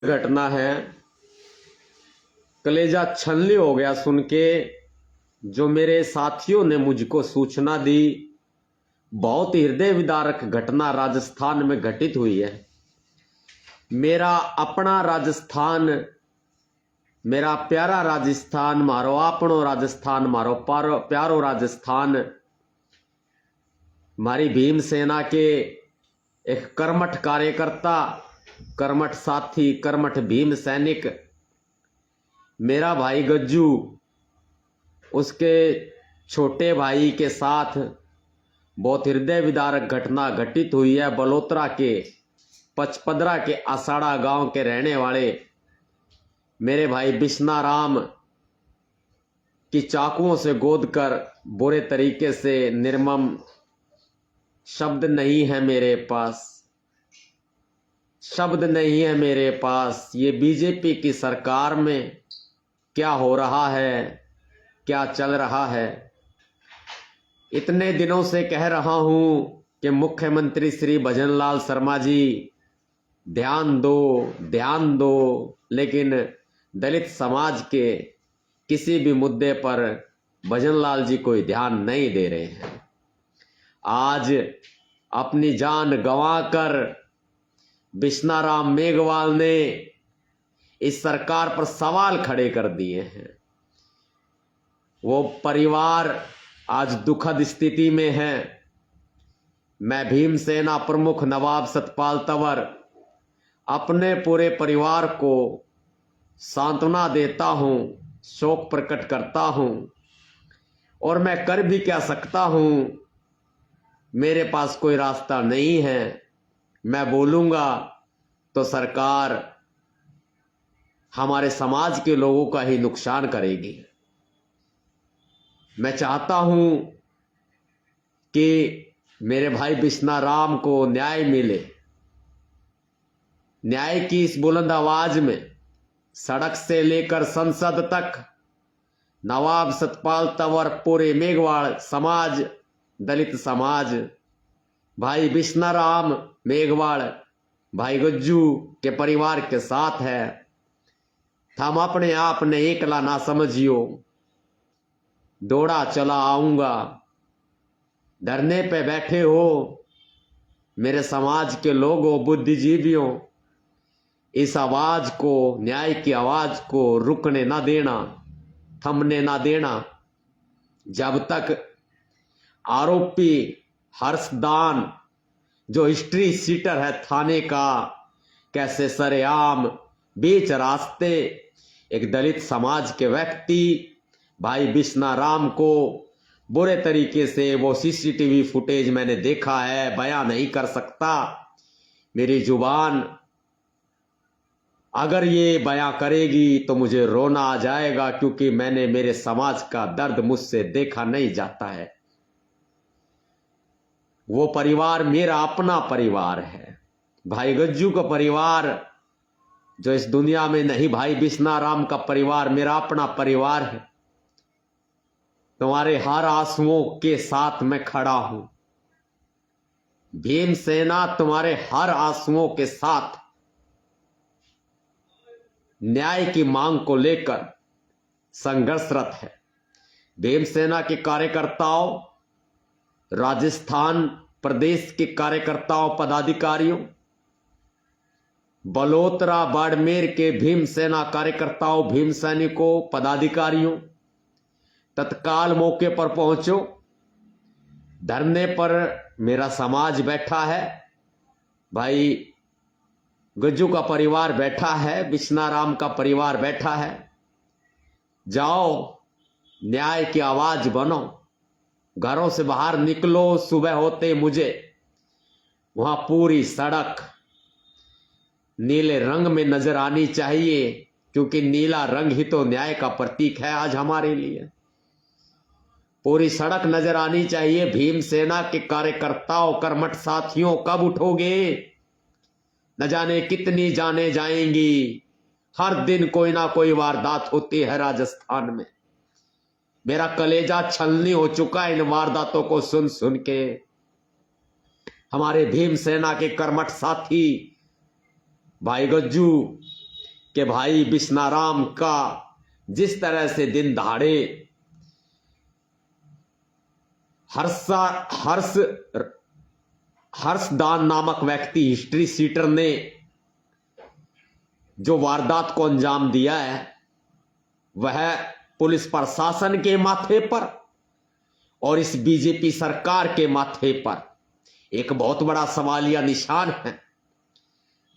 घटना है, कलेजा छलनी हो गया सुन के। जो मेरे साथियों ने मुझको सूचना दी, बहुत हृदय विदारक घटना राजस्थान में घटित हुई है। मेरा अपना राजस्थान, मेरा प्यारा राजस्थान, मारो आपनो राजस्थान, मारो प्यारो राजस्थान, हमारी भीम सेना के एक कर्मठ कार्यकर्ता, कर्मठ साथी, कर्मठ भीम सैनिक मेरा भाई गज्जू, उसके छोटे भाई के साथ बहुत हृदय विदारक घटना घटित हुई है। बलोत्रा के पचपदरा के आसाड़ा गांव के रहने वाले मेरे भाई बिश्ना राम की चाकुओं से गोदकर बुरे तरीके से, निर्मम शब्द नहीं है मेरे पास, शब्द नहीं है मेरे पास। ये बीजेपी की सरकार में क्या हो रहा है, क्या चल रहा है। इतने दिनों से कह रहा हूं कि मुख्यमंत्री श्री भजनलाल शर्मा जी ध्यान दो, ध्यान दो, लेकिन दलित समाज के किसी भी मुद्दे पर भजनलाल जी कोई ध्यान नहीं दे रहे हैं। आज अपनी जान गंवाकर बिश्ना राम मेघवाल ने इस सरकार पर सवाल खड़े कर दिए हैं। वो परिवार आज दुखद स्थिति में है। मैं भीम सेना प्रमुख नवाब सतपाल तंवर अपने पूरे परिवार को सांत्वना देता हूं, शोक प्रकट करता हूं, और मैं कर भी क्या सकता हूं। मेरे पास कोई रास्ता नहीं है। मैं बोलूंगा तो सरकार हमारे समाज के लोगों का ही नुकसान करेगी। मैं चाहता हूं कि मेरे भाई बिश्ना राम को न्याय मिले। न्याय की इस बुलंद आवाज में सड़क से लेकर संसद तक नवाब सतपाल तंवर, पूरे मेघवाल समाज, दलित समाज, भाई बिश्ना राम मेघवाल, भाई गज्जू के परिवार के साथ है। हम अपने आप ने एकला ना समझियो, दौड़ा चला आऊंगा। धरने पे बैठे हो मेरे समाज के लोगों, बुद्धिजीवियों, इस आवाज को, न्याय की आवाज को रुकने ना देना, थमने ना देना। जब तक आरोपी हर्षदान, जो हिस्ट्री सीटर है थाने का, कैसे सरेआम बीच रास्ते एक दलित समाज के व्यक्ति भाई बिश्ना राम को बुरे तरीके से, वो सीसीटीवी फुटेज मैंने देखा है, बयां नहीं कर सकता। मेरी जुबान अगर ये बयां करेगी तो मुझे रोना आ जाएगा, क्योंकि मैंने मेरे समाज का दर्द मुझसे देखा नहीं जाता है। वो परिवार मेरा अपना परिवार है। भाई गज्जू का परिवार जो इस दुनिया में नहीं, भाई बिश्ना राम का परिवार मेरा अपना परिवार है। तुम्हारे हर आंसुओं के साथ मैं खड़ा हूं। भीम सेना तुम्हारे हर आंसुओं के साथ न्याय की मांग को लेकर संघर्षरत है। भीम सेना के कार्यकर्ताओं, राजस्थान प्रदेश के कार्यकर्ताओं, पदाधिकारियों, बलोत्रा बाड़मेर के भीम सेना कार्यकर्ताओं, भीम सैनिकों, पदाधिकारियों, तत्काल मौके पर पहुंचो। धरने पर मेरा समाज बैठा है, भाई गज्जू का परिवार बैठा है, बिश्ना राम का परिवार बैठा है। जाओ, न्याय की आवाज बनो, घरों से बाहर निकलो। सुबह होते मुझे वहां पूरी सड़क नीले रंग में नजर आनी चाहिए, क्योंकि नीला रंग ही तो न्याय का प्रतीक है आज हमारे लिए। पूरी सड़क नजर आनी चाहिए। भीम सेना के कार्यकर्ताओं, कर्मठ साथियों, कब उठोगे? न जाने कितनी जाने जाएंगी। हर दिन कोई ना कोई वारदात होती है राजस्थान में। मेरा कलेजा छलनी हो चुका है इन वारदातों को सुन सुन के। हमारे भीम सेना के कर्मठ साथी भाई गज्जू कि भाई बिश्नाराम का जिस तरह से दिन दहाड़े हर्षदान नामक व्यक्ति हिस्ट्री सीटर ने जो वारदात को अंजाम दिया है, वह पुलिस प्रशासन के माथे पर और इस बीजेपी सरकार के माथे पर एक बहुत बड़ा सवालिया निशान है।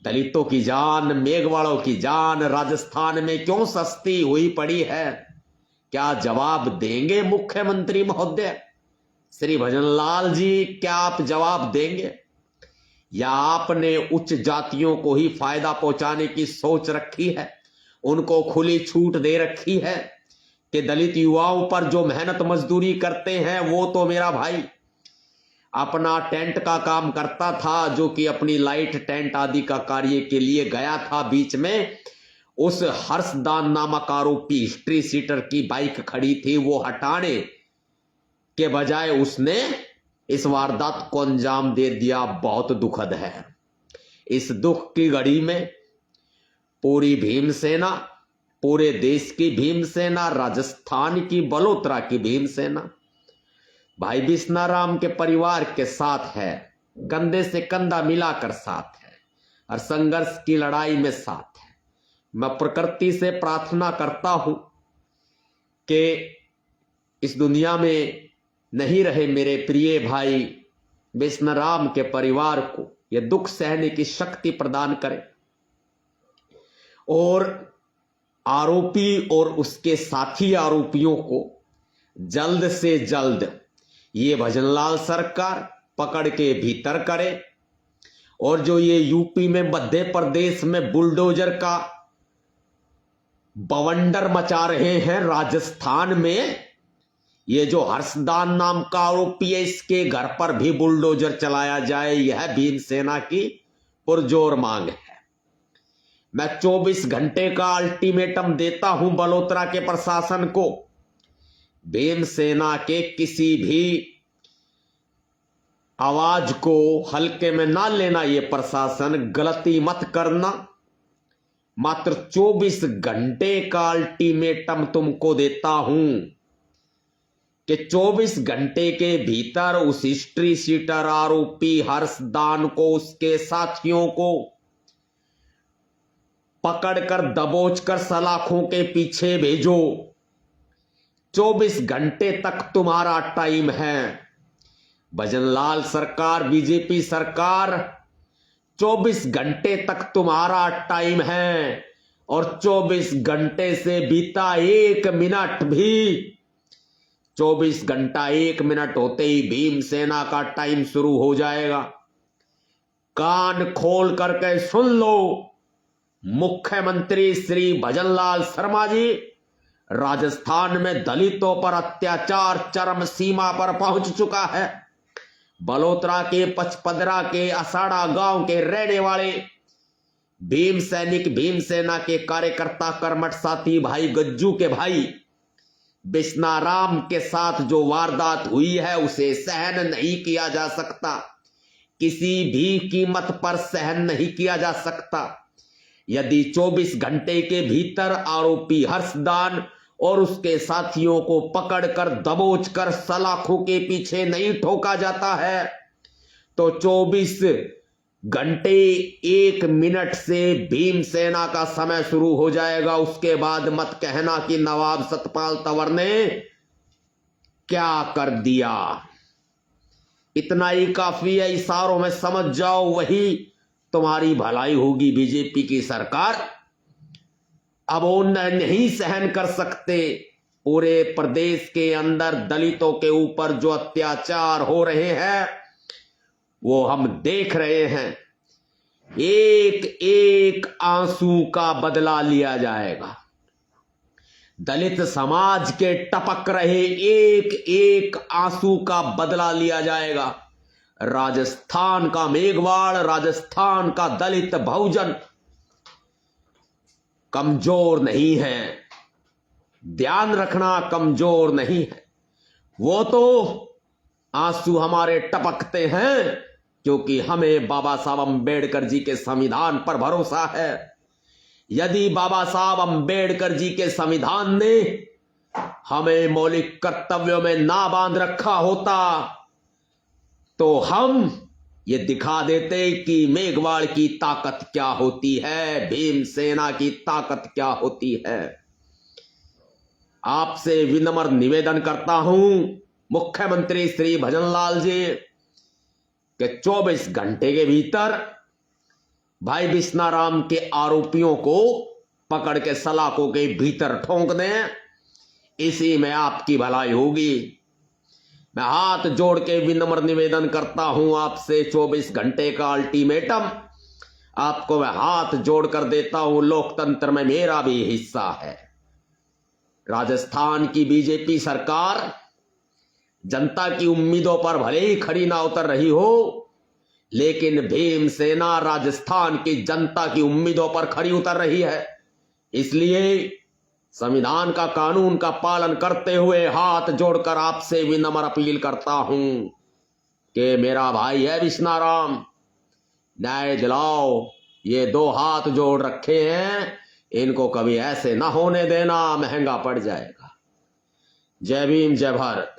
दलितों की जान, मेघवालों की जान राजस्थान में क्यों सस्ती हुई पड़ी है? क्या जवाब देंगे मुख्यमंत्री महोदय श्री भजनलाल जी? क्या आप जवाब देंगे, या आपने उच्च जातियों को ही फायदा पहुंचाने की सोच रखी है, उनको खुली छूट दे रखी है कि दलित युवाओं पर जो मेहनत मजदूरी करते हैं, वो तो मेरा भाई अपना टेंट का काम करता था, जो कि अपनी लाइट टेंट आदि का कार्य के लिए गया था, बीच में उस हर्षदान नामक आरोपी हिस्ट्री सीटर की बाइक खड़ी थी, वो हटाने के बजाय उसने इस वारदात को अंजाम दे दिया। बहुत दुखद है। इस दुख की घड़ी में पूरी भीमसेना, पूरे देश की भीमसेना, राजस्थान की बलोत्रा की भीमसेना भाई बिश्नाराम के परिवार के साथ है, कंधे से कंधा मिलाकर साथ है और संघर्ष की लड़ाई में साथ है। मैं प्रकृति से प्रार्थना करता हूं कि इस दुनिया में नहीं रहे मेरे प्रिय भाई बिश्नाराम के परिवार को यह दुख सहने की शक्ति प्रदान करे और आरोपी और उसके साथी आरोपियों को जल्द से जल्द ये भजनलाल सरकार पकड़ के भीतर करे, और जो ये यूपी में, मध्य प्रदेश में बुलडोजर का बवंडर मचा रहे हैं, राजस्थान में ये जो हर्षदान नाम का आरोपी है, इसके घर पर भी बुलडोजर चलाया जाए, यह भीमसेना की पुरजोर मांग है। मैं 24 घंटे का अल्टीमेटम देता हूं बलोत्रा के प्रशासन को। भीमसेना के किसी भी आवाज को हल्के में ना लेना, ये प्रशासन गलती मत करना। मात्र 24 घंटे का अल्टीमेटम तुमको देता हूं कि 24 घंटे के भीतर उस हिस्ट्री सीटर आरोपी हर्षदान को, उसके साथियों को पकड़कर दबोचकर सलाखों के पीछे भेजो। 24 घंटे तक तुम्हारा टाइम है। भजनलाल सरकार, बीजेपी सरकार, 24 घंटे तक तुम्हारा टाइम है, और 24 घंटे से बीता 1 मिनट भी, 24 घंटा 1 मिनट होते ही भीमसेना का टाइम शुरू हो जाएगा। कान खोल करके सुन लो, मुख्यमंत्री श्री भजनलाल शर्मा जी, राजस्थान में दलितों पर अत्याचार चरम सीमा पर पहुंच चुका है। बलोत्रा के पचपदरा के असाड़ा गांव के रहने वाले भीम सैनिक, भीमसेना के कार्यकर्ता, कर्मठ साथी भाई गज्जू के भाई बिश्नाराम के साथ जो वारदात हुई है, उसे सहन नहीं किया जा सकता, किसी भी कीमत पर सहन नहीं किया जा सकता। यदि 24 घंटे के भीतर आरोपी हर्षदान और उसके साथियों को पकड़कर दबोचकर सलाखों के पीछे नहीं ठोका जाता है, तो 24 घंटे 1 मिनट से भीमसेना का समय शुरू हो जाएगा। उसके बाद मत कहना कि नवाब सतपाल तंवर ने क्या कर दिया। इतना ही काफी है, इशारों में समझ जाओ, वही तुम्हारी भलाई होगी। बीजेपी की सरकार अब वो नहीं सहन कर सकते। पूरे प्रदेश के अंदर दलितों के ऊपर जो अत्याचार हो रहे हैं, वो हम देख रहे हैं। एक एक आंसू का बदला लिया जाएगा। दलित समाज के टपक रहे एक एक आंसू का बदला लिया जाएगा। राजस्थान का मेघवाड़, राजस्थान का दलित बहुजन कमजोर नहीं है, ध्यान रखना, कमजोर नहीं है। वो तो आंसू हमारे टपकते हैं क्योंकि हमें बाबा साहब अम्बेडकर जी के संविधान पर भरोसा है। यदि बाबा साहब अंबेडकर जी के संविधान ने हमें मौलिक कर्तव्यों में ना बांध रखा होता तो हम ये दिखा देते कि मेघवाड़ की ताकत क्या होती है, भीमसेना की ताकत क्या होती है। आपसे विनम्र निवेदन करता हूं मुख्यमंत्री श्री भजनलाल जी कि 24 घंटे के भीतर भाई बिश्नाराम के आरोपियों को पकड़ के सलाखों के भीतर ठोंक दें, इसी में आपकी भलाई होगी। मैं हाथ जोड़ के विनम्र निवेदन करता हूं आपसे, 24 घंटे का अल्टीमेटम आपको मैं हाथ जोड़ कर देता हूं। लोकतंत्र में मेरा भी हिस्सा है। राजस्थान की बीजेपी सरकार जनता की उम्मीदों पर भले ही खरी ना उतर रही हो, लेकिन भीमसेना राजस्थान की जनता की उम्मीदों पर खरी उतर रही है। इसलिए संविधान का, कानून का पालन करते हुए हाथ जोड़कर आपसे विनम्र अपील करता हूं कि मेरा भाई है बिश्नाराम, न्याय दिलाओ। ये 2 हाथ जोड़ रखे हैं, इनको कभी ऐसे ना होने देना, महंगा पड़ जाएगा। जय भीम, जय भारत।